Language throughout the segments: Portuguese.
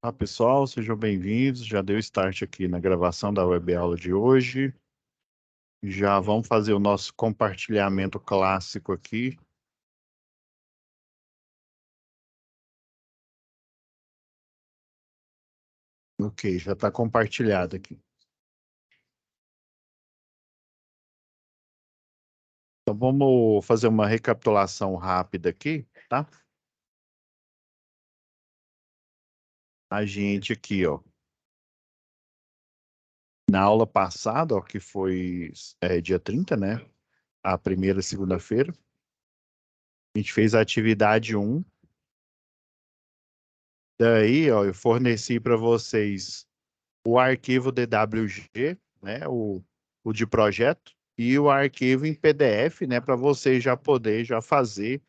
Olá, pessoal, sejam bem-vindos. Já deu start aqui na gravação da web aula de hoje. Já vamos fazer o nosso compartilhamento clássico aqui. Ok, já está compartilhado aqui. Então vamos fazer uma recapitulação rápida aqui, tá? A gente aqui, ó, na aula passada, ó, que foi dia 30, né? A primeira segunda-feira, a gente fez a atividade 1. Daí, ó, eu forneci para vocês o arquivo DWG, né, o de projeto, e o arquivo em PDF, né, para você já poder já fazer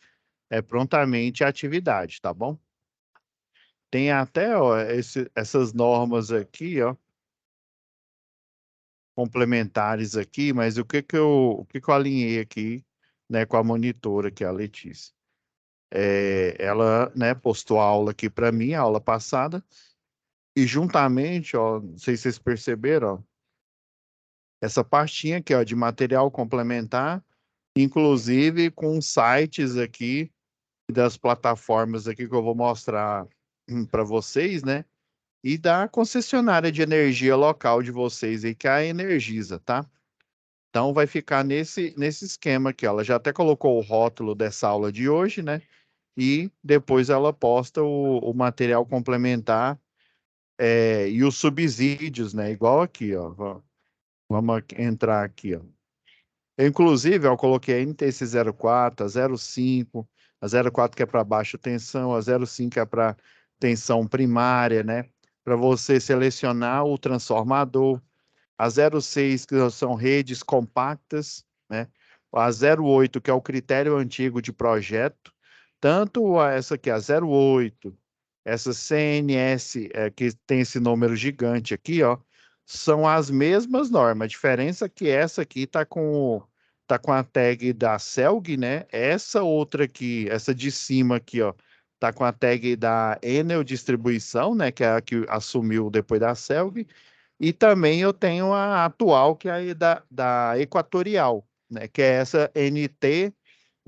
prontamente a atividade, tá bom? Tem até, ó, essas normas aqui, ó, complementares aqui, mas o que que eu alinhei aqui, né, com a monitora, que é a Letícia. Ela, né, postou a aula aqui para mim, a aula passada, e juntamente, ó, não sei se vocês perceberam, ó, essa pastinha aqui, ó, de material complementar, inclusive com sites aqui das plataformas aqui que eu vou mostrar para vocês, né? E da concessionária de energia local de vocês aí, que é a Energisa, tá? Então vai ficar nesse esquema aqui, ó. Ela já até colocou o rótulo dessa aula de hoje, né? E depois ela posta o material complementar e os subsídios, né? Igual aqui, ó. Vamos entrar aqui, ó. Inclusive, eu coloquei a NTC 04, a 05, a 04 que é para baixa tensão, a 05 que é para tensão primária, né? Para você selecionar o transformador. A 06 que são redes compactas, né? A 08 que é o critério antigo de projeto. Tanto essa aqui, a 08, essa CNS, que tem esse número gigante aqui, ó, são as mesmas normas. A diferença é que essa aqui tá com a tag da Celg, né? Essa outra aqui, essa de cima aqui, ó, tá com a tag da Enel Distribuição, né? Que é a que assumiu depois da Celg. E também eu tenho a atual, que é a da Equatorial, né? Que é essa NT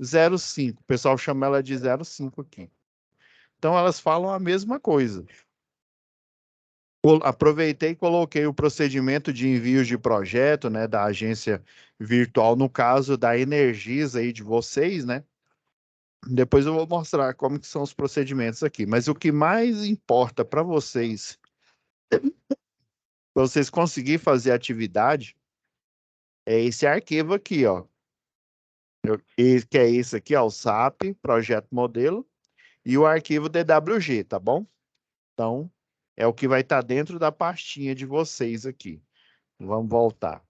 05. O pessoal chama ela de 05 aqui. Então, elas falam a mesma coisa. Aproveitei e coloquei o procedimento de envio de projeto, né, da agência virtual, no caso da Energisa aí de vocês, né? Depois eu vou mostrar como que são os procedimentos aqui. Mas o que mais importa para vocês conseguirem fazer a atividade, é esse arquivo aqui, ó. Que é esse aqui, ó, o SAP, projeto modelo, e o arquivo DWG, tá bom? Então, é o que vai estar dentro da pastinha de vocês aqui. Vamos voltar.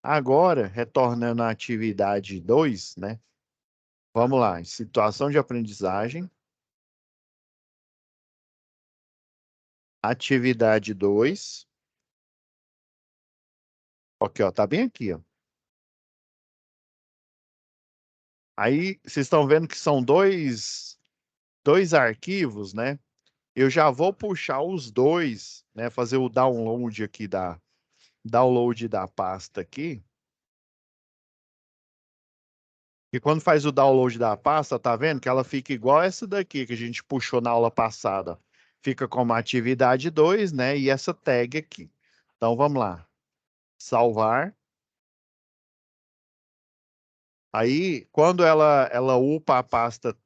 Agora, retornando à atividade 2, né? Vamos lá, em situação de aprendizagem. Atividade 2. Ok, ó, tá bem aqui, ó. Aí, vocês estão vendo que são dois arquivos, né? Eu já vou puxar os dois, né? Fazer o download aqui da pasta aqui. E quando faz o download da pasta, tá vendo que ela fica igual essa daqui que a gente puxou na aula passada. Fica como atividade 2, né? E essa tag aqui. Então vamos lá. Salvar. Aí, quando ela upa a pasta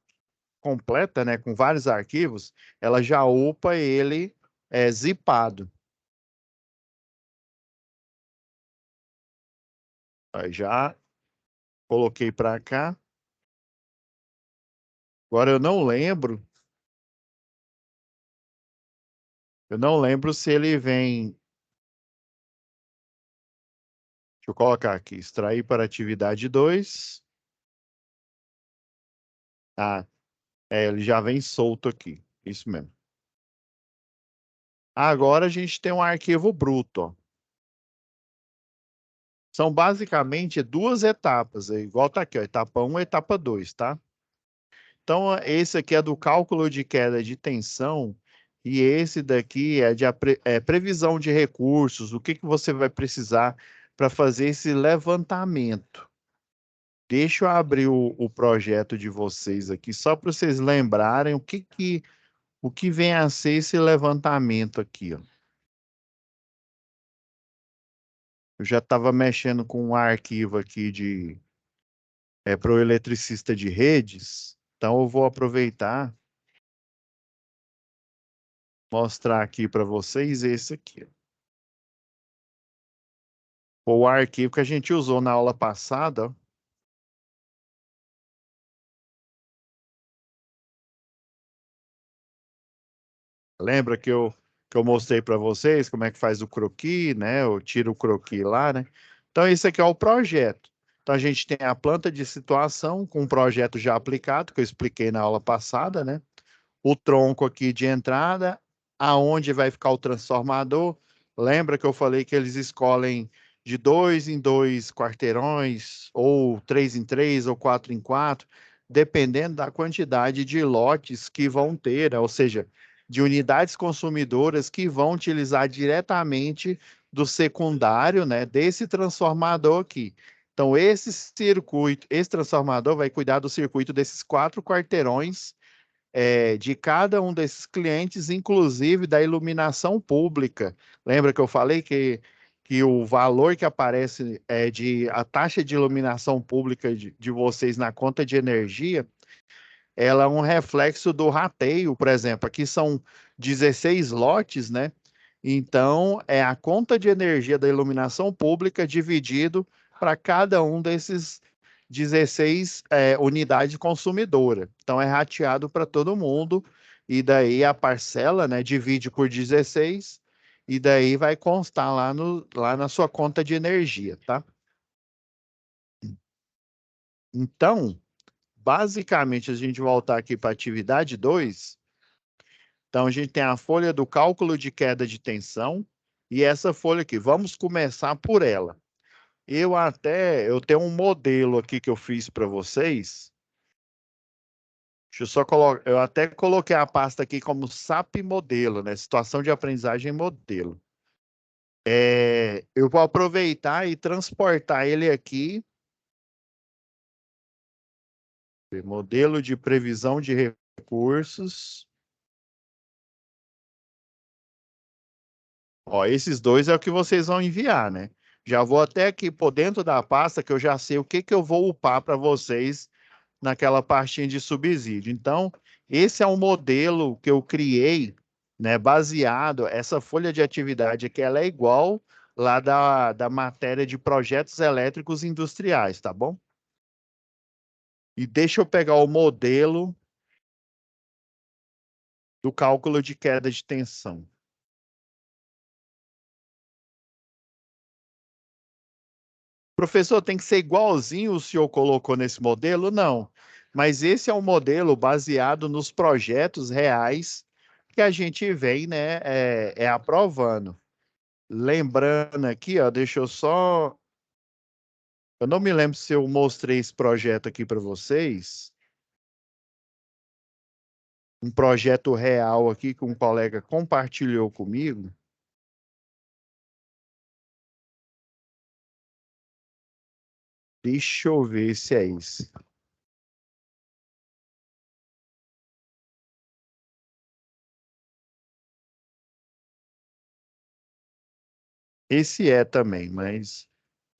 completa, né, com vários arquivos, ela já upa ele zipado. Aí já coloquei para cá. Agora eu não lembro se ele vem. Deixa eu colocar aqui, extrair para atividade 2. Ah, ele já vem solto aqui. Isso mesmo. Agora a gente tem um arquivo bruto, ó. São basicamente duas etapas, igual tá aqui, ó, etapa 1 e etapa 2, tá? Então, esse aqui é do cálculo de queda de tensão E esse daqui é de previsão de recursos, o que que você vai precisar para fazer esse levantamento. Deixa eu abrir o projeto de vocês aqui, só para vocês lembrarem o que vem a ser esse levantamento aqui, ó. Eu já estava mexendo com um arquivo aqui para o eletricista de redes, então eu vou aproveitar mostrar aqui para vocês esse aqui, ó. O arquivo que a gente usou na aula passada, ó. Lembra que eu mostrei para vocês como é que faz o croquis, né? Eu tiro o croquis lá, né? Então, esse aqui é o projeto. Então, a gente tem a planta de situação com um projeto já aplicado, que eu expliquei na aula passada, né? O tronco aqui de entrada, aonde vai ficar o transformador. Lembra que eu falei que eles escolhem de 2 em 2 quarteirões, ou 3 em 3, ou 4 em 4, dependendo da quantidade de lotes que vão ter, né? Ou seja, de unidades consumidoras que vão utilizar diretamente do secundário, né, desse transformador aqui. Então, esse transformador vai cuidar do circuito desses 4 quarteirões de cada um desses clientes, inclusive da iluminação pública. Lembra que eu falei que o valor que aparece é de a taxa de iluminação pública de vocês na conta de energia, ela é um reflexo do rateio, por exemplo. Aqui são 16 lotes, né? Então, é a conta de energia da iluminação pública dividido para cada um desses 16 unidades consumidoras. Então, é rateado para todo mundo, e daí a parcela, né, divide por 16, e daí vai constar lá, lá na sua conta de energia, tá? Então, basicamente, a gente voltar aqui para a atividade 2. Então, a gente tem a folha do cálculo de queda de tensão e essa folha aqui. Vamos começar por ela. Eu tenho um modelo aqui que eu fiz para vocês. Deixa eu só colocar, eu até coloquei a pasta aqui como SAP modelo, né? Situação de aprendizagem modelo. Eu vou aproveitar e transportar ele aqui, modelo de previsão de recursos. Ó, esses dois é o que vocês vão enviar, né? Já vou até aqui por dentro da pasta que eu já sei o que que eu vou upar para vocês naquela pastinha de subsídio. Então, esse é um modelo que eu criei, né, baseado, essa folha de atividade aqui, ela é igual lá da matéria de projetos elétricos industriais, tá bom? E deixa eu pegar o modelo do cálculo de queda de tensão. Professor, tem que ser igualzinho o senhor colocou nesse modelo? Não. Mas esse é um modelo baseado nos projetos reais que a gente vem, né, aprovando. Lembrando aqui, ó, deixa eu só. Eu não me lembro se eu mostrei esse projeto aqui para vocês. Um projeto real aqui que um colega compartilhou comigo. Deixa eu ver se é esse. Esse é também, mas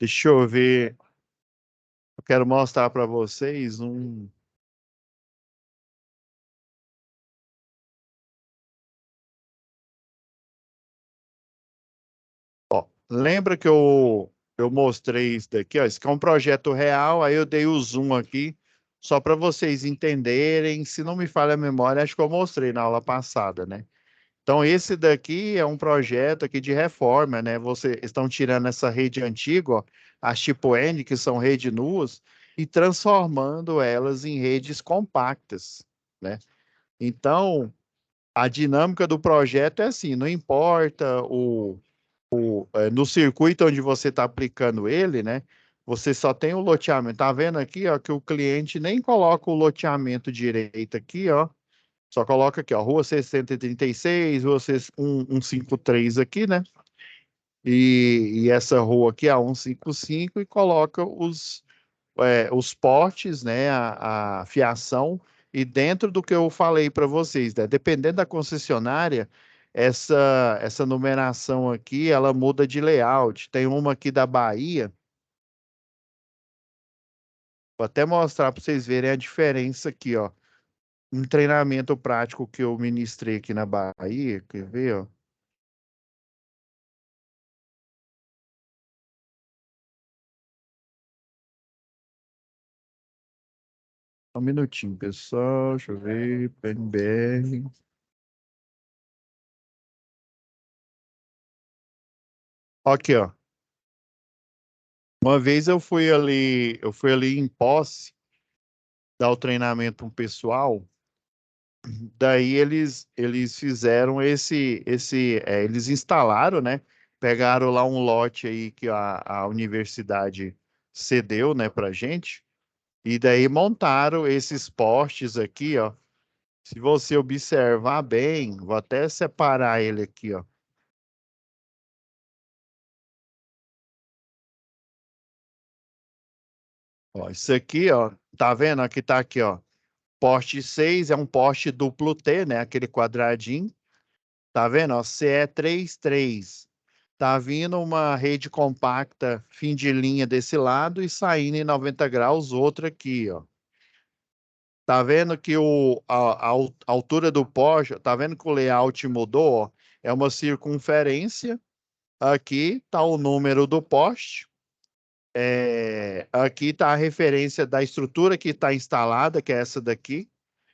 deixa eu ver. Eu quero mostrar para vocês um. Ó, lembra que eu mostrei isso daqui, ó? Isso aqui é um projeto real, aí eu dei o zoom aqui, só para vocês entenderem. Se não me falha a memória, acho que eu mostrei na aula passada, né? Então, esse daqui é um projeto aqui de reforma, né? Vocês estão tirando essa rede antiga, ó, as tipo N, que são redes nuas, e transformando elas em redes compactas, né? Então, a dinâmica do projeto é assim, não importa no circuito onde você está aplicando ele, né? Você só tem o loteamento. Tá vendo aqui, ó, que o cliente nem coloca o loteamento direito aqui, ó. Só coloca aqui, ó, Rua 636, Rua 153 aqui, né? E essa rua aqui é a 155 e coloca os portes, né? A fiação e dentro do que eu falei para vocês, né? Dependendo da concessionária, essa numeração aqui, ela muda de layout. Tem uma aqui da Bahia, vou até mostrar para vocês verem a diferença aqui, ó. Um treinamento prático que eu ministrei aqui na Bahia, quer ver, ó? Só um minutinho, pessoal. Deixa eu ver. PNBR. Aqui, ó. Uma vez eu fui ali em Posse dar o treinamento para um pessoal. Daí eles fizeram eles instalaram, né? Pegaram lá um lote aí que a universidade cedeu, né, pra gente. E daí montaram esses postes aqui, ó. Se você observar bem, vou até separar ele aqui, ó. Ó, isso aqui, ó, tá vendo? Aqui tá aqui, ó. Poste 6 é um poste duplo T, né? Aquele quadradinho. Tá vendo? Ó, CE33. Tá vindo uma rede compacta fim de linha desse lado e saindo em 90 graus outra aqui, ó. Tá vendo que a altura do poste, tá vendo que o layout mudou, ó? É uma circunferência. Aqui tá o número do poste. Aqui está a referência da estrutura que está instalada, que é essa daqui.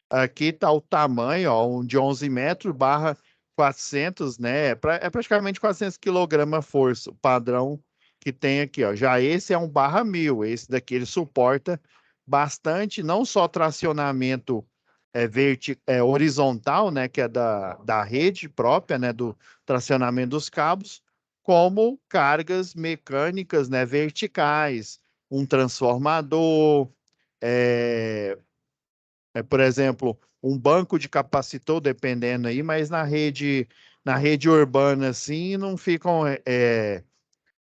Aqui está o tamanho, ó, de 11 metros barra 400, né? É praticamente 400 quilogramas força, o padrão que tem aqui, ó. Já esse é um barra 1000, esse daqui ele suporta bastante, não só tracionamento horizontal, né? Que é da rede própria, né? Do tracionamento dos cabos, como cargas mecânicas, né? Verticais, um transformador, é, por exemplo, um banco de capacitor, dependendo aí, mas na rede urbana, assim, não ficam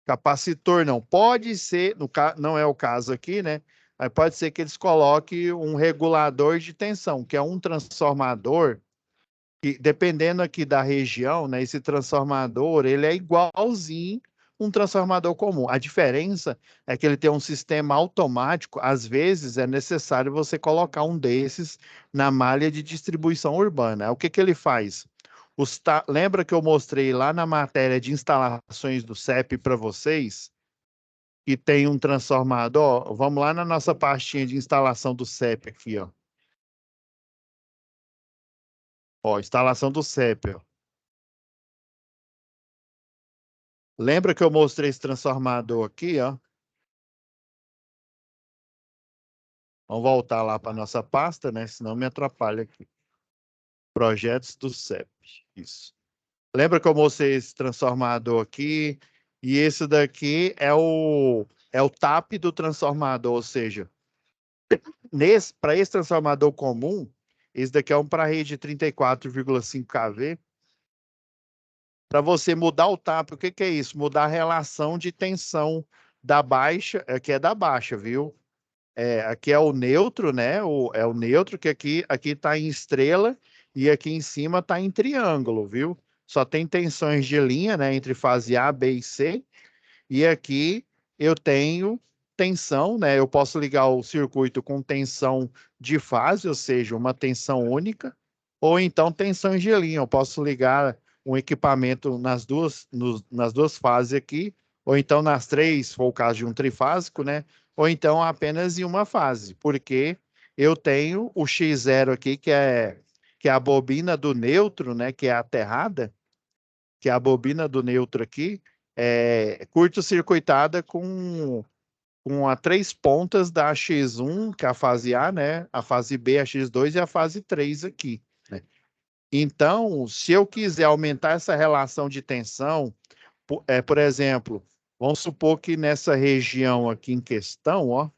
capacitor, não. Pode ser, não é o caso aqui, né? Mas pode ser que eles coloquem um regulador de tensão, que é um transformador que, dependendo aqui da região, né, esse transformador, ele é igualzinho um transformador comum. A diferença é que ele tem um sistema automático, às vezes é necessário você colocar um desses na malha de distribuição urbana. O que que ele faz? Lembra que eu mostrei lá na matéria de instalações do CEP para vocês, que tem um transformador? Ó, vamos lá na nossa pastinha de instalação do CEP aqui, ó. Ó, instalação do CEP, ó. Lembra que eu mostrei esse transformador aqui, ó? Vamos voltar lá para nossa pasta, né? Senão me atrapalha aqui. Projetos do CEP. Isso. Lembra que eu mostrei esse transformador aqui? E esse daqui é o TAP do transformador, ou seja, para esse transformador comum, esse daqui é um para rede 34,5 kV. Para você mudar o TAP, o que que é isso? Mudar a relação de tensão da baixa, que é da baixa, viu? Aqui é o neutro, né? É o neutro que aqui está em estrela e aqui em cima está em triângulo, viu? Só tem tensões de linha, né? Entre fase A, B e C. E aqui eu tenho tensão, né? Eu posso ligar o circuito com tensão de fase, ou seja, uma tensão única, ou então tensões de linha. Eu posso ligar um equipamento nas duas fases aqui, ou então nas três, se for o caso de um trifásico, né? Ou então apenas em uma fase, porque eu tenho o X0 aqui, que é a bobina do neutro, né? Que é aterrada, que é a bobina do neutro aqui, curto-circuitada com a três pontas da X1, que é a fase A, né? A fase B, a X2 e a fase 3 aqui, né? Então, se eu quiser aumentar essa relação de tensão, por exemplo, vamos supor que nessa região aqui em questão, ó,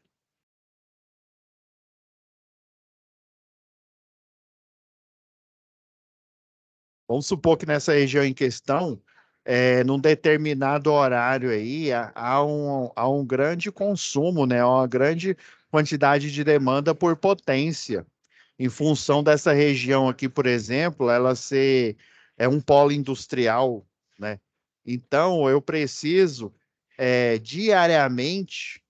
Vamos supor que nessa região em questão, num determinado horário aí, há um grande consumo, né? Uma grande quantidade de demanda por potência. Em função dessa região aqui, por exemplo, ela ser um polo industrial, né? Então, eu preciso diariamente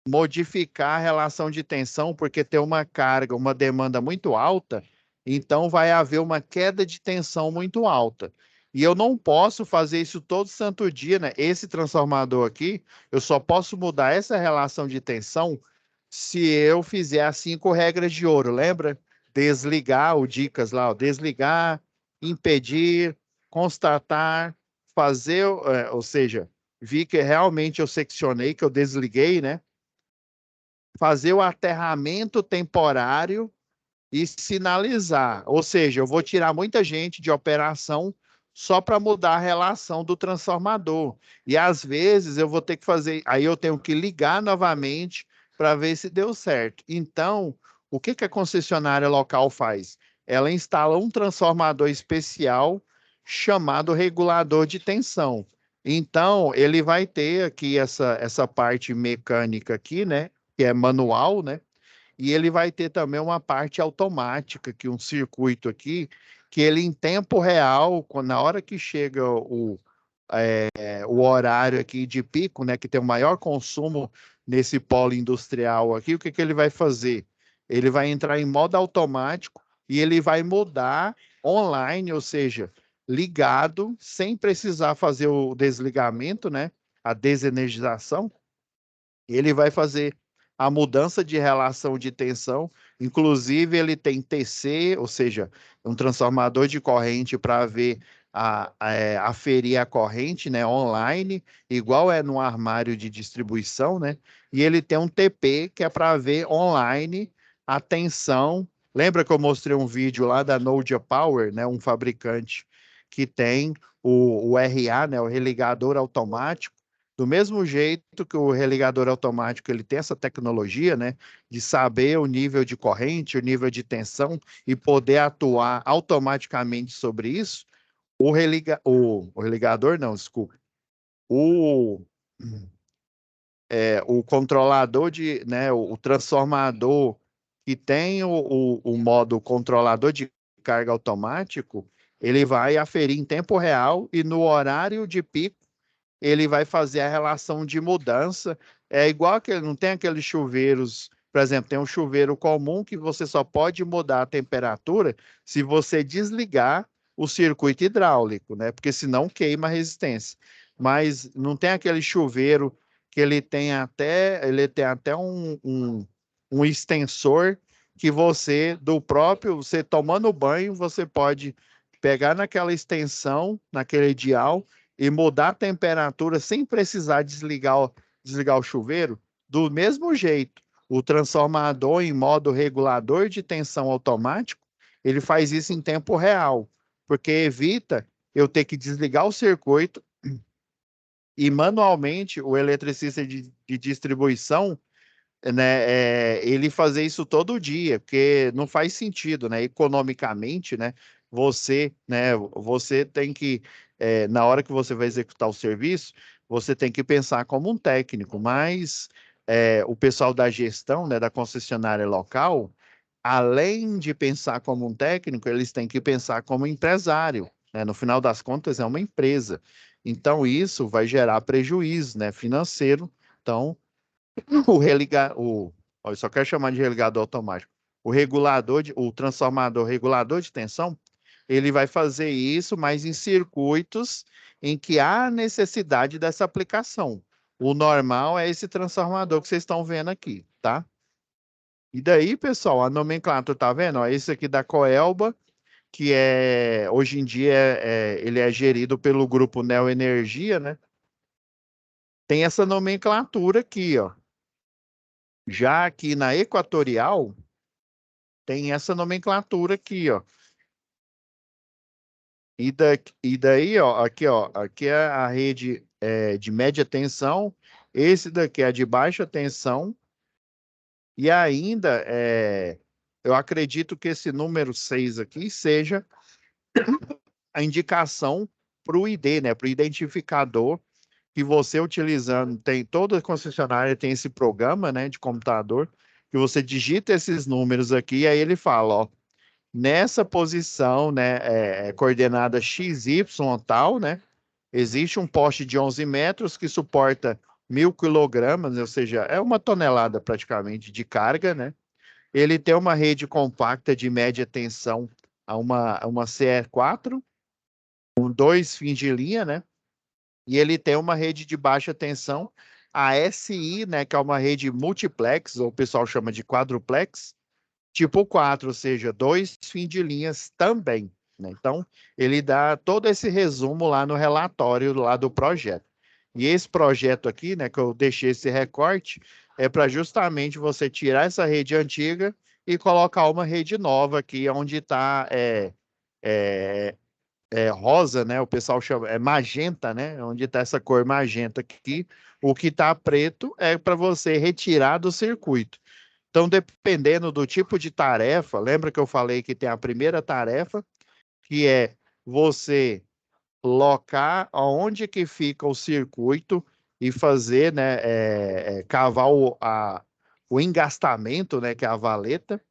modificar a relação de tensão, porque tem uma carga, uma demanda muito alta, então vai haver uma queda de tensão muito alta. E eu não posso fazer isso todo santo dia, né? Esse transformador aqui, eu só posso mudar essa relação de tensão se eu fizer as 5 regras de ouro, lembra? Desligar, o dicas lá, ó, desligar, impedir, constatar, fazer, ou seja, vi que realmente eu seccionei, que eu desliguei, né? Fazer o aterramento temporário e sinalizar. Ou seja, eu vou tirar muita gente de operação só para mudar a relação do transformador. E às vezes eu vou ter que fazer, aí eu tenho que ligar novamente para ver se deu certo. Então, o que que a concessionária local faz? Ela instala um transformador especial chamado regulador de tensão. Então, ele vai ter aqui essa parte mecânica aqui, né, que é manual, né? E ele vai ter também uma parte automática, que um circuito aqui, que ele em tempo real, na hora que chega o horário aqui de pico, né, que tem o maior consumo nesse polo industrial aqui, o que que ele vai fazer? Ele vai entrar em modo automático e ele vai mudar online, ou seja, ligado, sem precisar fazer o desligamento, né, a desenergização, ele vai fazer a mudança de relação de tensão, inclusive ele tem TC, ou seja, um transformador de corrente para ver aferir a corrente, né, online, igual é no armário de distribuição, né? E ele tem um TP que é para ver online a tensão. Lembra que eu mostrei um vídeo lá da Node Power, né, um fabricante que tem o RA, né, o religador automático. Do mesmo jeito que o religador automático ele tem essa tecnologia, né, de saber o nível de corrente, o nível de tensão e poder atuar automaticamente sobre isso, o religador, não, desculpa, o, o controlador de, né, o transformador que tem o modo controlador de carga automático, ele vai aferir em tempo real e no horário de pico ele vai fazer a relação de mudança. É igual aquele, não tem aqueles chuveiros, por exemplo, tem um chuveiro comum que você só pode mudar a temperatura se você desligar o circuito hidráulico, né? Porque senão queima a resistência. Mas não tem aquele chuveiro que ele tem até um extensor que você, você tomando banho, você pode pegar naquela extensão, naquele dial, e mudar a temperatura sem precisar desligar o chuveiro, do mesmo jeito, o transformador em modo regulador de tensão automático, ele faz isso em tempo real, porque evita eu ter que desligar o circuito e manualmente o eletricista de distribuição, né, ele fazer isso todo dia, porque não faz sentido, né, economicamente, né, você tem que, na hora que você vai executar o serviço, você tem que pensar como um técnico, mas o pessoal da gestão, né, da concessionária local, além de pensar como um técnico, eles têm que pensar como empresário, né, no final das contas é uma empresa, então isso vai gerar prejuízo, né, financeiro, então ó, eu só quero chamar de religador automático. O transformador regulador de tensão, ele vai fazer isso, mas em circuitos em que há necessidade dessa aplicação. O normal é esse transformador que vocês estão vendo aqui, tá? E daí, pessoal, a nomenclatura, tá vendo? Ó, esse aqui da Coelba, que hoje em dia ele é gerido pelo grupo Neoenergia, né? Tem essa nomenclatura aqui, ó. Já aqui na Equatorial, tem essa nomenclatura aqui, ó. E daí, aqui é a rede de média tensão, esse daqui é de baixa tensão, e ainda eu acredito que esse número 6 aqui seja a indicação para o ID, né? Para o identificador que você utilizando, tem toda concessionária tem esse programa, né, de computador, que você digita esses números aqui e aí ele fala, ó, nessa posição, né, coordenada XY tal, né, existe um poste de 11 metros que suporta 1.000 kg, ou seja, é uma tonelada praticamente de carga, né? Ele tem uma rede compacta de média tensão a uma CE4, com 2 fins de linha, né? E ele tem uma rede de baixa tensão, a SI, né, que é uma rede multiplex, ou o pessoal chama de quadruplex, tipo 4, ou seja, 2 fins de linhas também, né? Então, ele dá todo esse resumo lá no relatório lá do projeto. E esse projeto aqui, né, que eu deixei esse recorte, é para justamente você tirar essa rede antiga e colocar uma rede nova aqui, onde está é, rosa, né? O pessoal chama, é magenta, né? Onde está essa cor magenta aqui. O que está preto é para você retirar do circuito. Então, dependendo do tipo de tarefa, lembra que eu falei que tem a primeira tarefa, que é você locar aonde que fica o circuito e fazer, né, cavar o engastamento, né, que é a valeta.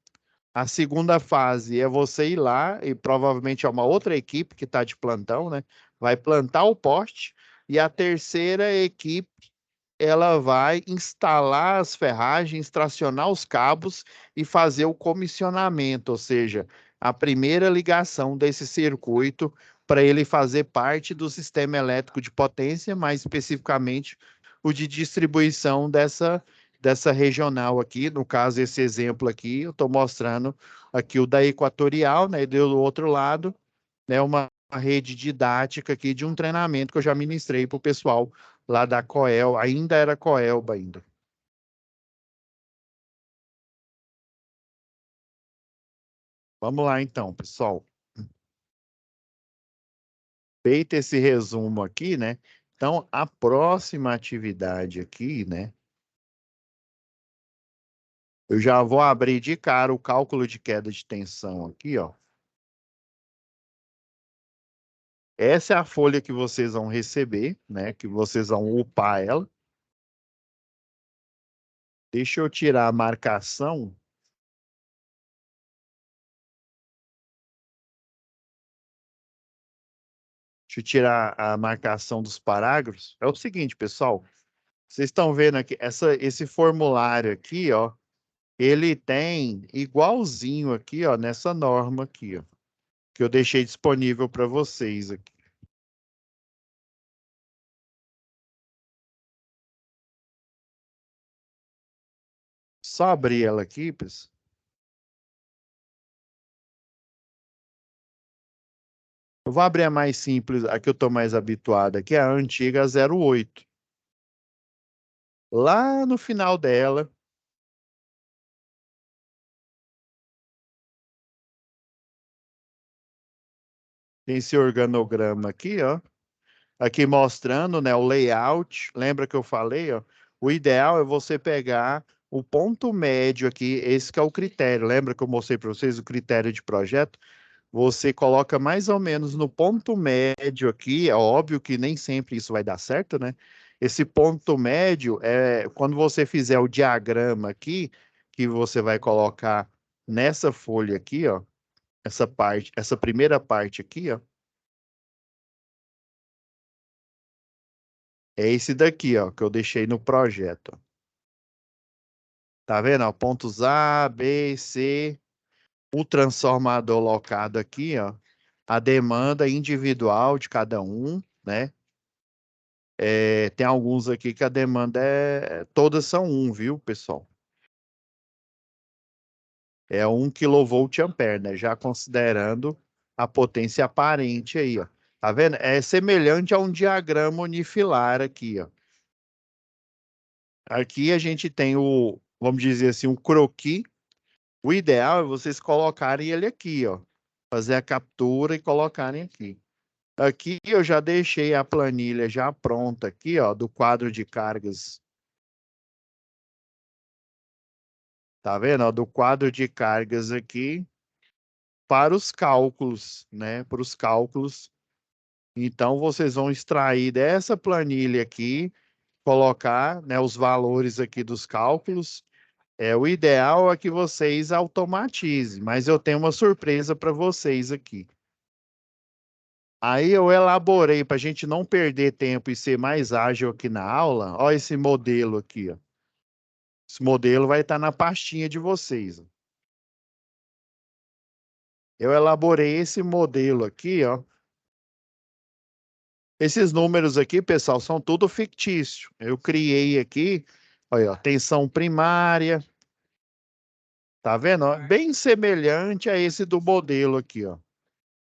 A segunda fase é você ir lá e provavelmente é uma outra equipe que está de plantão, né? Vai plantar o poste. E a terceira equipe, ela vai instalar as ferragens, tracionar os cabos e fazer o comissionamento, ou seja, a primeira ligação desse circuito para ele fazer parte do sistema elétrico de potência, mais especificamente o de distribuição dessa regional aqui. No caso, esse exemplo aqui, eu estou mostrando aqui o da Equatorial, né? E do outro lado, né, uma rede didática aqui de um treinamento que eu já ministrei para o pessoal lá da Coel, ainda era Coelba ainda. Vamos lá então, pessoal. Feito esse resumo aqui, né? Então, a próxima atividade aqui, né? Eu já vou abrir de cara o cálculo de queda de tensão aqui, ó. Essa é a folha que vocês vão receber, né? Que vocês vão upar ela. Deixa eu tirar a marcação. Deixa eu tirar a marcação dos parágrafos. É o seguinte, pessoal. Vocês estão vendo aqui, esse formulário aqui, ó. Ele tem igualzinho aqui, ó, nessa norma aqui, ó, que eu deixei disponível para vocês aqui. Só abrir ela aqui, pessoal. Eu vou abrir a mais simples, a que eu estou mais habituado aqui, é a antiga 08. Lá no final dela, tem esse organograma aqui, ó. Aqui mostrando, né, o layout. Lembra que eu falei, ó? O ideal é você pegar o ponto médio aqui, esse que é o critério. Lembra que eu mostrei para vocês o critério de projeto? Você coloca mais ou menos no ponto médio aqui, é óbvio que nem sempre isso vai dar certo, né? Esse ponto médio é quando você fizer o diagrama aqui, que você vai colocar nessa folha aqui, ó, essa parte, essa primeira parte aqui, ó, é esse daqui, ó, que eu deixei no projeto. Tá vendo, ó? Pontos A, B, C, o transformador locado aqui, ó, a demanda individual de cada um, né? Tem alguns aqui que a demanda todas são 1, viu, pessoal? É 1 kVA, né? Já considerando a potência aparente aí, ó. Tá vendo? É semelhante a um diagrama unifilar aqui, ó. Aqui a gente tem vamos dizer assim, um croquis. O ideal é vocês colocarem ele aqui, ó. Fazer a captura e colocarem aqui. Aqui eu já deixei a planilha já pronta aqui, ó, do quadro de cargas. Tá vendo? Ó, do quadro de cargas aqui, para os cálculos, né? Para os cálculos. Então, vocês vão extrair dessa planilha aqui, colocar, né, os valores aqui dos cálculos. O ideal é que vocês automatizem, mas eu tenho uma surpresa para vocês aqui. Aí eu elaborei para a gente não perder tempo e ser mais ágil aqui na aula. Olha esse modelo aqui, ó. Esse modelo vai estar na pastinha de vocês. Eu elaborei esse modelo aqui, ó. Esses números aqui, pessoal, são tudo fictício. Eu criei aqui, olha, ó, tensão primária, tá vendo? Ó? Bem semelhante a esse do modelo aqui, ó.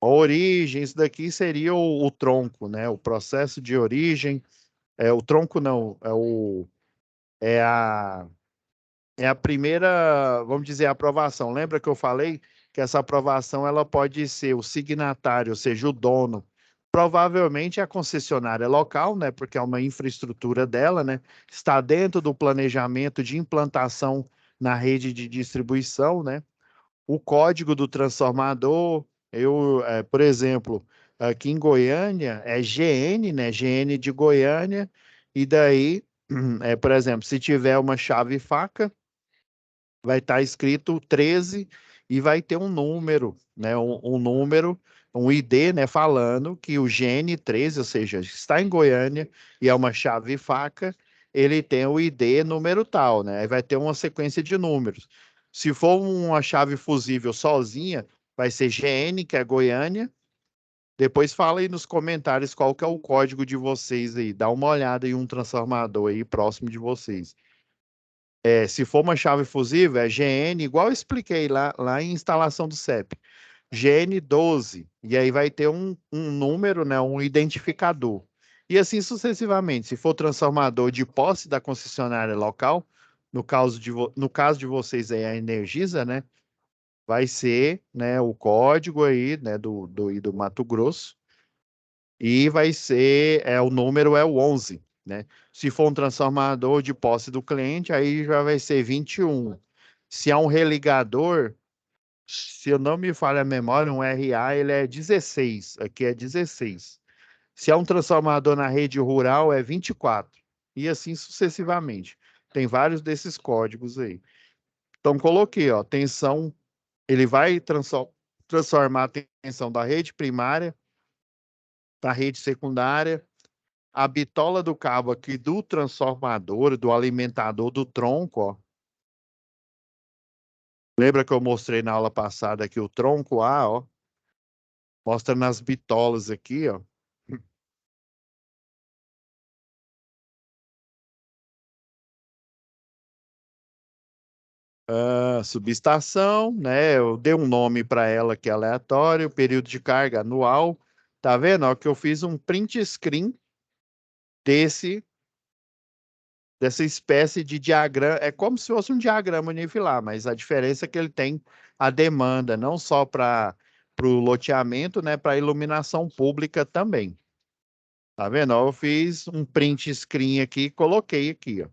A origem, isso daqui seria o tronco, né? O processo de origem. O tronco não, é a é a primeira, vamos dizer, aprovação. Lembra que eu falei que essa aprovação ela pode ser o signatário, ou seja, o dono. Provavelmente é a concessionária local, né, porque é uma infraestrutura dela, né, está dentro do planejamento de implantação na rede de distribuição, né? O código do transformador, por exemplo, aqui em Goiânia é GN, né? GN de Goiânia, e daí, por exemplo, se tiver uma chave faca, vai estar escrito 13 e vai ter um número, né? Um número, um ID, né? Falando que o GN13, ou seja, está em Goiânia e é uma chave faca, ele tem o ID número tal, né? Aí vai ter uma sequência de números. Se for uma chave fusível sozinha, vai ser GN, que é Goiânia. Depois fala aí nos comentários qual que é o código de vocês aí. Dá uma olhada em um transformador aí próximo de vocês. Se for uma chave fusível, é GN, igual eu expliquei lá em instalação do CEP. GN12, e aí vai ter um número, né, um identificador. E assim sucessivamente. Se for transformador de posse da concessionária local, no caso de vocês aí, a Energisa, né, vai ser, né, o código aí, né, do Mato Grosso, e vai ser, o número é o 11, né? Se for um transformador de posse do cliente, aí já vai ser 21. Se é um religador, se eu não me falha a memória, um RA, ele é 16, aqui é 16. Se é um transformador na rede rural, é 24. E assim sucessivamente. Tem vários desses códigos aí. Então, coloquei, ó, tensão, ele vai transformar a tensão da rede primária para a rede secundária, a bitola do cabo aqui do transformador, do alimentador do tronco, ó. Lembra que eu mostrei na aula passada aqui o tronco A, ó? Mostra nas bitolas aqui, ó. Subestação, né? Eu dei um nome para ela que é aleatório, período de carga anual. Tá vendo? Ó, que eu fiz um print screen desse dessa espécie de diagrama. É como se fosse um diagrama unifilar, mas a diferença é que ele tem a demanda, não só para o loteamento, né, para iluminação pública também. Tá vendo? Ó, eu fiz um print screen aqui e coloquei aqui, ó.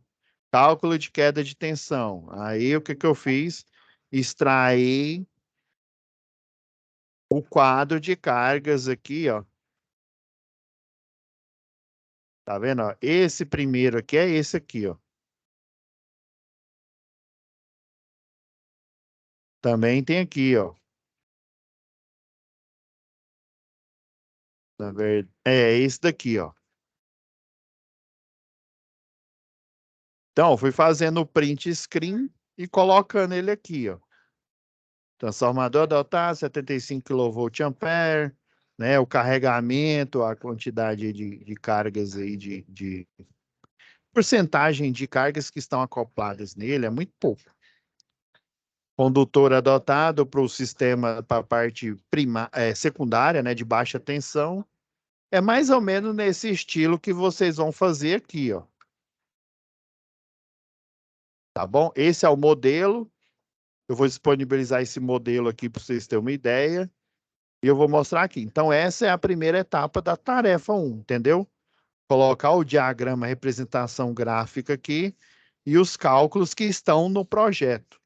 Cálculo de queda de tensão. Aí o que que eu fiz? Extraí o quadro de cargas aqui, ó. Tá vendo? Ó? Esse primeiro aqui é esse aqui, ó. Também tem aqui, ó. Na verdade, é esse daqui, ó. Então, eu fui fazendo o print screen e colocando ele aqui, ó. Transformador adotar 75 kVA, né? O carregamento, a quantidade de cargas aí, de porcentagem de cargas que estão acopladas nele é muito pouco. Condutor adotado para o sistema, para a parte secundária, né? De baixa tensão. É mais ou menos nesse estilo que vocês vão fazer aqui, ó. Tá bom? Esse é o modelo. Eu vou disponibilizar esse modelo aqui para vocês terem uma ideia. E eu vou mostrar aqui. Então, essa é a primeira etapa da tarefa 1, entendeu? Colocar o diagrama, a representação gráfica aqui e os cálculos que estão no projeto.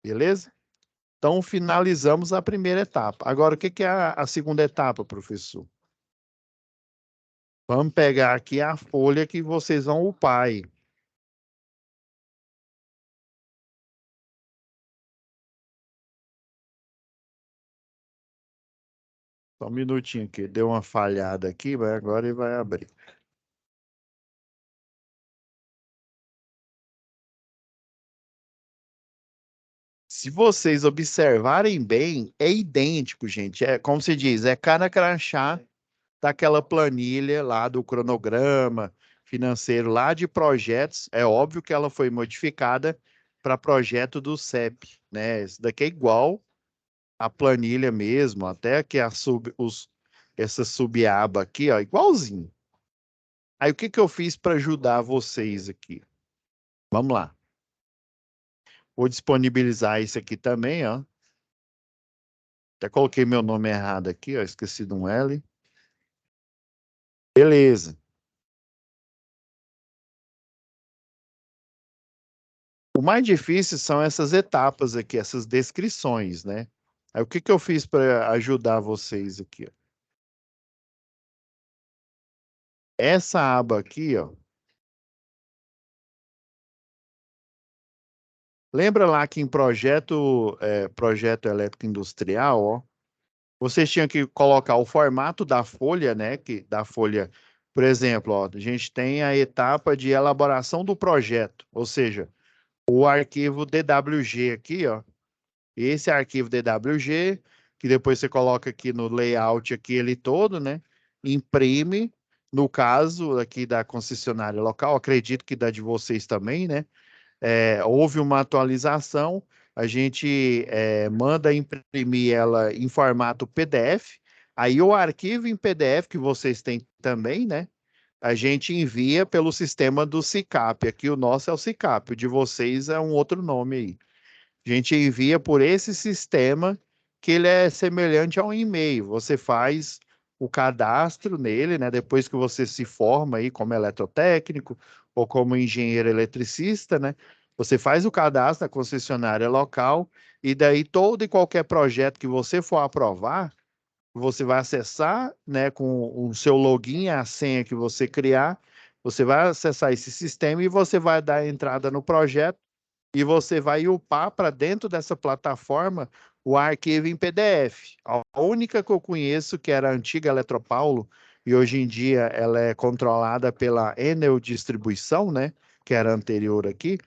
Beleza? Então, finalizamos a primeira etapa. Agora, o que que é a segunda etapa, professor? Vamos pegar aqui a folha que vocês vão upar aí. Só um minutinho aqui, deu uma falhada aqui, mas agora ele vai abrir. Se vocês observarem bem, é idêntico, gente. É como se diz, é cada crachá daquela planilha lá do cronograma financeiro lá de projetos. É óbvio que ela foi modificada para projeto do CEP, né? Isso daqui é igual a planilha mesmo, até que essa subaba aqui, ó, igualzinho. Aí o que que eu fiz para ajudar vocês aqui? Vamos lá. Vou disponibilizar isso aqui também, ó. Até coloquei meu nome errado aqui, ó, esqueci de um L. Beleza. O mais difícil são essas etapas aqui, essas descrições, né? Aí o que que eu fiz para ajudar vocês aqui, ó? Essa aba aqui, ó. Lembra lá que em projeto elétrico industrial, ó, vocês tinham que colocar o formato da folha, né? Da folha, por exemplo, ó, a gente tem a etapa de elaboração do projeto, ou seja, o arquivo DWG aqui, ó. Esse arquivo DWG, que depois você coloca aqui no layout aqui ele todo, né? Imprime, no caso aqui da concessionária local, acredito que da de vocês também, né? Houve uma atualização, a gente manda imprimir ela em formato PDF, aí o arquivo em PDF que vocês têm também, né? A gente envia pelo sistema do SICAP. Aqui o nosso é o SICAP, o de vocês é um outro nome aí. A gente envia por esse sistema que ele é semelhante a um e-mail. Você faz o cadastro nele, né? Depois que você se forma aí como eletrotécnico ou como engenheiro eletricista, né? Você faz o cadastro na concessionária local e daí todo e qualquer projeto que você for aprovar, você vai acessar, né, com o seu login, a senha que você criar, você vai acessar esse sistema e você vai dar entrada no projeto e você vai upar para dentro dessa plataforma o arquivo em PDF. A única que eu conheço, que era a antiga Eletropaulo, e hoje em dia ela é controlada pela Enel Distribuição, né, que era anterior aqui,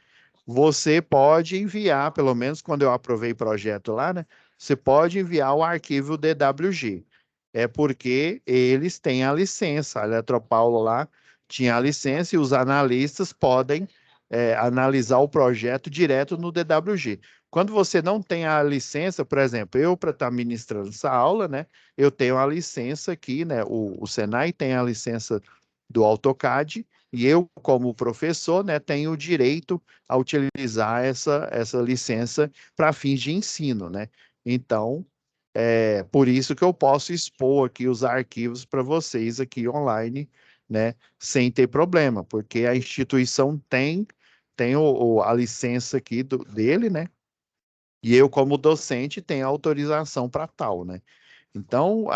você pode enviar, pelo menos quando eu aprovei projeto lá, né, você pode enviar o arquivo DWG. É porque eles têm a licença, a Eletropaulo lá tinha a licença e os analistas podem analisar o projeto direto no DWG. Quando você não tem a licença, por exemplo, eu para estar ministrando essa aula, né, eu tenho a licença aqui, né, o Senai tem a licença do AutoCAD e eu, como professor, né, tenho o direito a utilizar essa licença para fins de ensino, né? Então, por isso que eu posso expor aqui os arquivos para vocês aqui online, né, sem ter problema, porque a instituição tem a licença aqui dele, né? E eu, como docente, tenho autorização para tal, né? Então,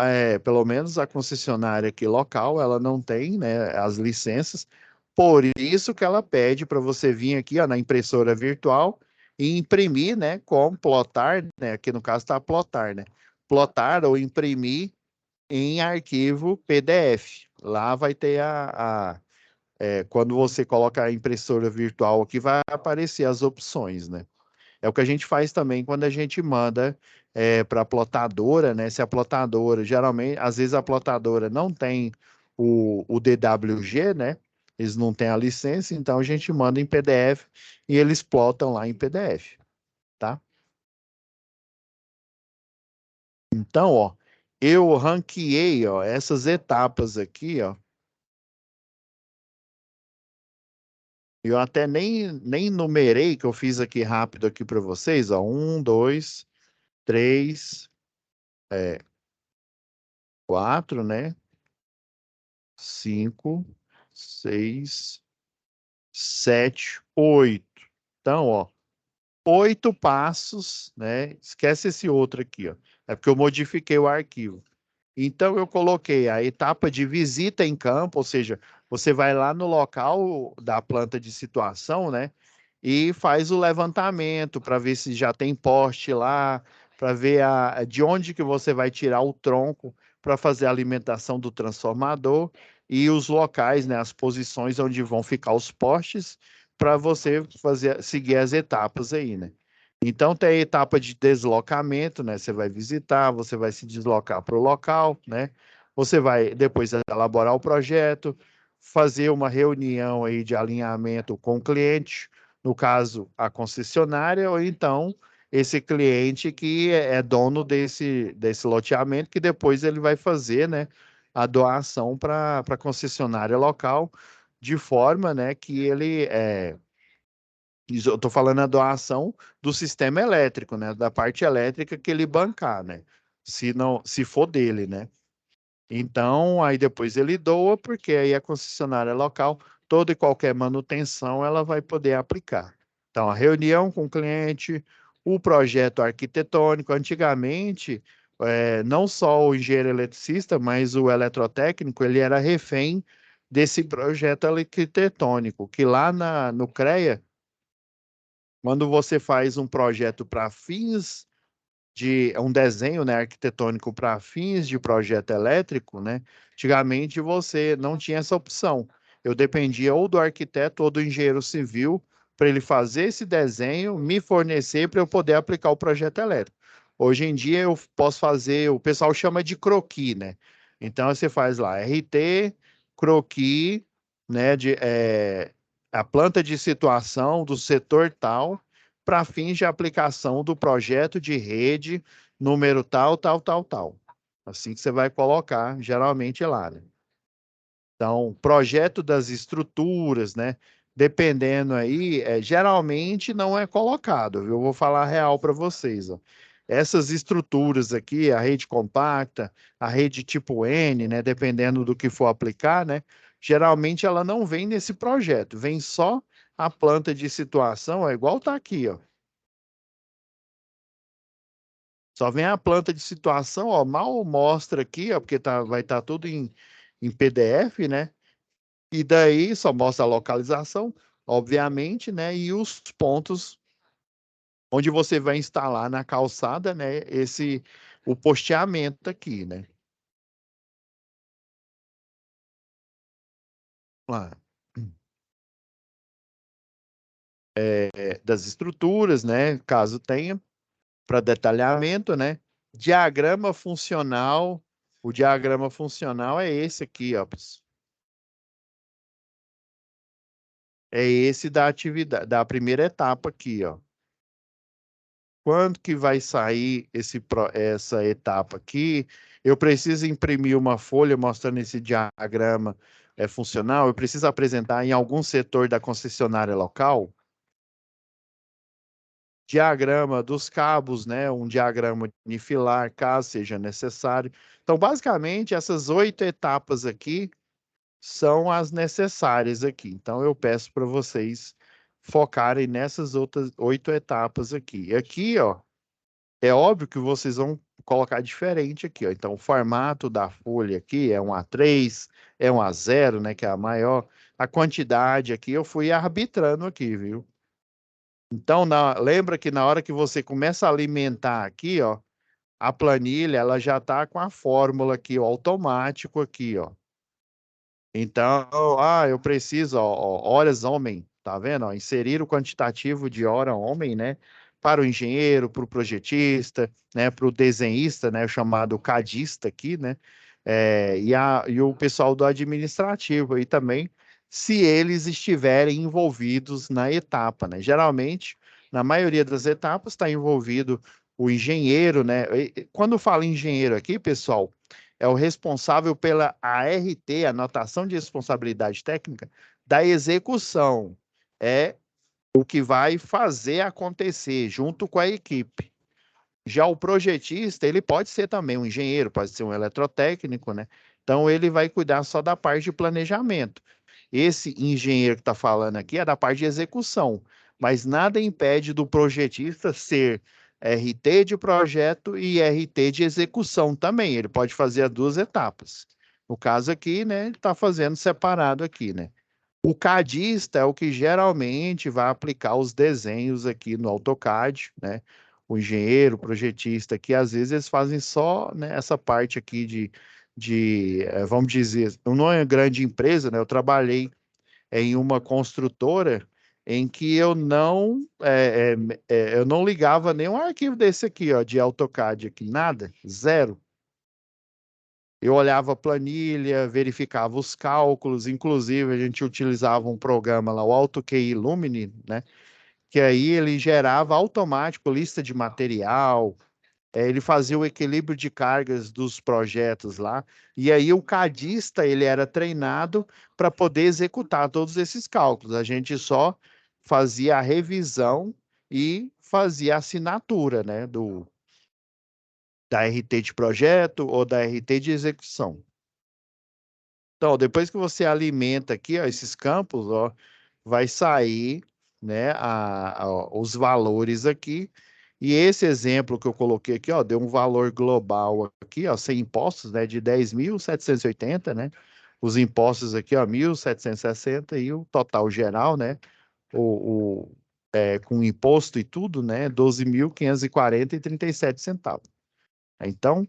pelo menos a concessionária aqui local, ela não tem, né, as licenças, por isso que ela pede para você vir aqui, ó, na impressora virtual e imprimir, né, com plotar, né, aqui no caso está plotar, né, plotar ou imprimir em arquivo PDF. Lá vai ter quando você coloca a impressora virtual aqui, vai aparecer as opções, né? É o que a gente faz também quando a gente manda para a plotadora, né? Se a plotadora, geralmente, às vezes a plotadora não tem o DWG, né? Eles não têm a licença, então a gente manda em PDF e eles plotam lá em PDF, tá? Então, ó, eu ranqueei, ó, essas etapas aqui, ó. Eu até nem numerei, que eu fiz aqui rápido aqui para vocês, ó. Um, dois, três, quatro, né? Cinco, seis, sete, oito. Então, ó, 8 passos, né? Esquece esse outro aqui, ó. É porque eu modifiquei o arquivo. Então, eu coloquei a etapa de visita em campo, ou seja, você vai lá no local da planta de situação, né? E faz o levantamento para ver se já tem poste lá, para ver de onde que você vai tirar o tronco para fazer a alimentação do transformador e os locais, né? As posições onde vão ficar os postes para você seguir as etapas aí, né? Então tem a etapa de deslocamento, né? Você vai visitar, você vai se deslocar para o local, né? Você vai depois elaborar o projeto, fazer uma reunião aí de alinhamento com o cliente, no caso a concessionária, ou então esse cliente que é dono desse loteamento, que depois ele vai fazer, né, a doação para a concessionária local, de forma, né, que ele eu estou falando a doação do sistema elétrico, né? Da parte elétrica que ele bancar, né? Se não, se for dele, né? Então, aí depois ele doa, porque aí a concessionária local, toda e qualquer manutenção, ela vai poder aplicar. Então, a reunião com o cliente, o projeto arquitetônico, antigamente, não só o engenheiro eletricista, mas o eletrotécnico, ele era refém desse projeto arquitetônico, que lá no CREA, quando você faz um projeto para fins de um desenho, né, arquitetônico para fins de projeto elétrico, né? Antigamente você não tinha essa opção. Eu dependia ou do arquiteto ou do engenheiro civil para ele fazer esse desenho, me fornecer para eu poder aplicar o projeto elétrico. Hoje em dia eu posso fazer, o pessoal chama de croquis, né? Então você faz lá RT, croquis, né, a planta de situação do setor tal para fins de aplicação do projeto de rede, número tal, tal, tal, tal. Assim que você vai colocar, geralmente lá, né? Então, projeto das estruturas, né? Dependendo aí, geralmente não é colocado, viu? Eu vou falar a real para vocês, ó. Essas estruturas aqui, a rede compacta, a rede tipo N, né? Dependendo do que for aplicar, né? Geralmente ela não vem nesse projeto, vem só a planta de situação, é igual tá aqui, ó. Só vem a planta de situação, ó, mal mostra aqui, ó, porque vai estar tudo em PDF, né? E daí só mostra a localização, obviamente, né? E os pontos onde você vai instalar na calçada, né? O posteamento aqui, né? Lá, das estruturas, né? Caso tenha, para detalhamento, né? Diagrama funcional. O diagrama funcional é esse aqui, ó. É esse da atividade, da primeira etapa aqui, ó. Quando que vai sair essa etapa aqui? Eu preciso imprimir uma folha mostrando esse diagrama funcional? Eu preciso apresentar em algum setor da concessionária local? Diagrama dos cabos, né? Um diagrama unifilar, caso seja necessário. Então, basicamente, essas 8 etapas aqui são as necessárias aqui. Então, eu peço para vocês focarem nessas outras 8 etapas aqui. E aqui, ó, é óbvio que vocês vão colocar diferente aqui, ó. Então, o formato da folha aqui é um A3, é um A0, né, que é a maior. A quantidade aqui eu fui arbitrando aqui, viu? Então, lembra que na hora que você começa a alimentar aqui, ó, a planilha, ela já está com a fórmula aqui, ó, automático aqui, ó. Então, eu preciso, ó, horas homem, tá vendo? Ó, inserir o quantitativo de hora homem, né? Para o engenheiro, para o projetista, né? Para o desenhista, né? O chamado cadista aqui, né? E o pessoal do administrativo aí também, se eles estiverem envolvidos na etapa, né? Geralmente, na maioria das etapas, está envolvido o engenheiro, né? Quando fala engenheiro aqui, pessoal, é o responsável pela ART, anotação de responsabilidade técnica, da execução. É o que vai fazer acontecer junto com a equipe. Já o projetista, ele pode ser também um engenheiro, pode ser um eletrotécnico, né? Então, ele vai cuidar só da parte de planejamento. Esse engenheiro que está falando aqui é da parte de execução. mas nada impede do projetista ser RT de projeto e RT de execução também. Ele pode fazer as duas etapas. No caso aqui, né, ele está fazendo separado aqui, né? O cadista é o que geralmente vai aplicar os desenhos aqui no AutoCAD, né? O engenheiro, o projetista, que às vezes eles fazem só, né, essa parte aqui vamos dizer, não é uma grande empresa, né? Eu trabalhei em uma construtora em que eu não ligava nenhum arquivo desse aqui, ó, de AutoCAD aqui, nada, zero. Eu olhava a planilha, verificava os cálculos, inclusive a gente utilizava um programa lá, o AutoQI Lumine, né? Que aí ele gerava automático lista de material, ele fazia o equilíbrio de cargas dos projetos lá, e aí o cadista ele era treinado para poder executar todos esses cálculos. A gente só fazia a revisão e fazia a assinatura, né, da RT de projeto ou da RT de execução. Então, depois que você alimenta aqui, ó, esses campos, ó, vai sair, né, os valores aqui. E esse exemplo que eu coloquei aqui, ó, deu um valor global aqui, ó, sem impostos, né, de 10.780, né? Os impostos aqui, ó, 1.760 e o total geral, né? Com imposto e tudo, né? 12.540,37 centavos. Então,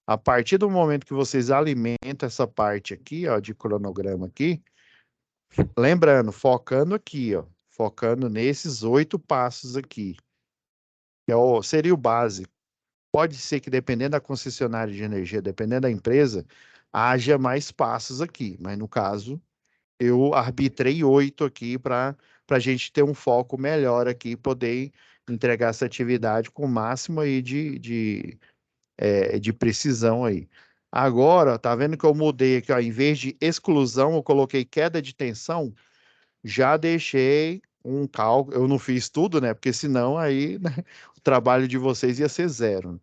a partir do momento que vocês alimentam essa parte aqui, ó, de cronograma aqui, lembrando, focando aqui, ó, focando nesses 8 passos aqui, seria o básico. Pode ser que dependendo da concessionária de energia, dependendo da empresa, haja mais passos aqui, mas no caso, eu arbitrei 8 aqui para a gente ter um foco melhor aqui, poder entregar essa atividade com o máximo aí de precisão aí. Agora, tá vendo que eu mudei aqui, ó, em vez de exclusão, eu coloquei queda de tensão, já deixei um cálculo, eu não fiz tudo, né? Porque senão aí, né, o trabalho de vocês ia ser zero.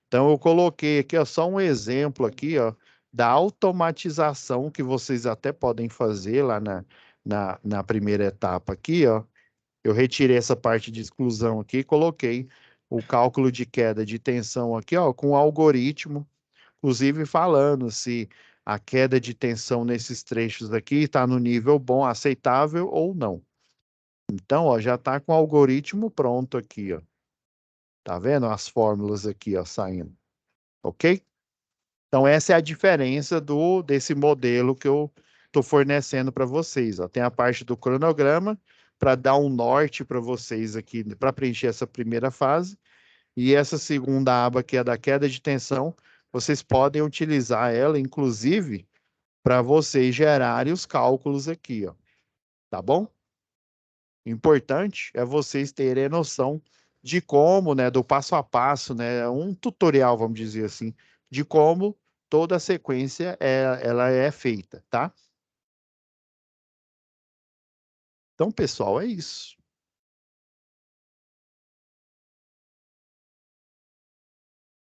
Então eu coloquei aqui, ó, só um exemplo aqui, ó, da automatização que vocês até podem fazer lá na primeira etapa aqui, ó. Eu retirei essa parte de exclusão aqui e coloquei o cálculo de queda de tensão aqui, ó, com o algoritmo, inclusive falando se a queda de tensão nesses trechos aqui está no nível bom, aceitável ou não. Então, ó, já está com o algoritmo pronto aqui, ó. Tá vendo as fórmulas aqui, ó, saindo, ok? Então, essa é a diferença desse modelo que eu estou fornecendo para vocês, ó. Tem a parte do cronograma para dar um norte para vocês aqui, para preencher essa primeira fase. E essa segunda aba, que é da queda de tensão, vocês podem utilizar ela, inclusive, para vocês gerarem os cálculos aqui, ó. Tá bom? Importante é vocês terem noção de como, né, do passo a passo, né, um tutorial, vamos dizer assim, de como toda a sequência ela é feita, tá? Então, pessoal, é isso.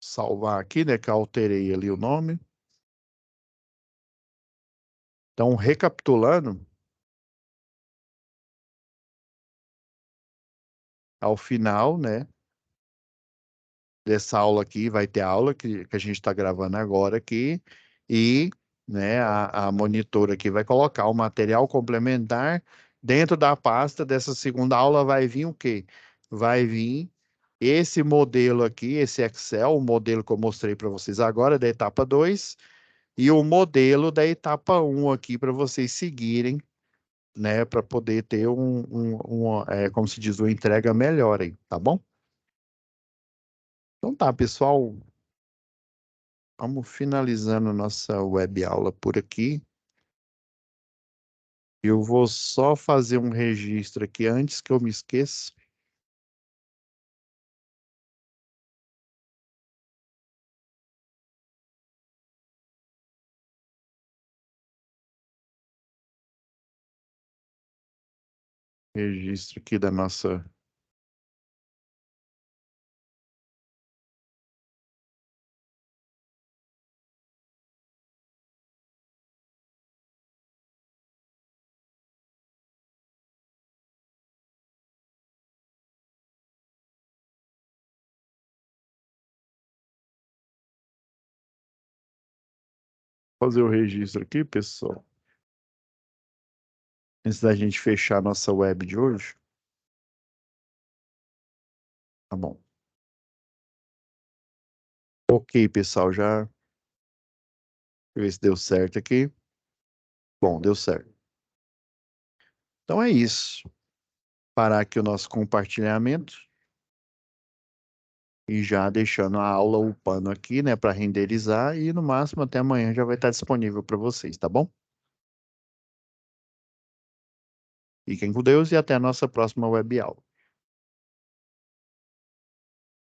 Salvar aqui, né, que eu alterei ali o nome. Então, recapitulando, ao final, né, dessa aula aqui, vai ter aula que a gente está gravando agora aqui, e, né, a monitora aqui vai colocar o material complementar dentro da pasta dessa segunda aula. Vai vir o quê? Vai vir esse modelo aqui, esse Excel, o modelo que eu mostrei para vocês agora, da etapa 2 e o modelo da etapa 1 aqui para vocês seguirem, né, para poder ter como se diz, uma entrega melhor aí, tá bom? Então tá, pessoal, vamos finalizando nossa web aula por aqui. Eu vou só fazer um registro aqui antes que eu me esqueça. Registro aqui da nossa Fazer o registro aqui, pessoal. Antes da gente fechar a nossa web de hoje. Tá bom. Ok, pessoal, já. Deixa eu ver se deu certo aqui. Bom, deu certo. Então é isso. Parar aqui o nosso compartilhamento e já deixando a aula upando aqui, né, para renderizar e no máximo até amanhã já vai estar disponível para vocês, tá bom? Fiquem com Deus e até a nossa próxima web aula.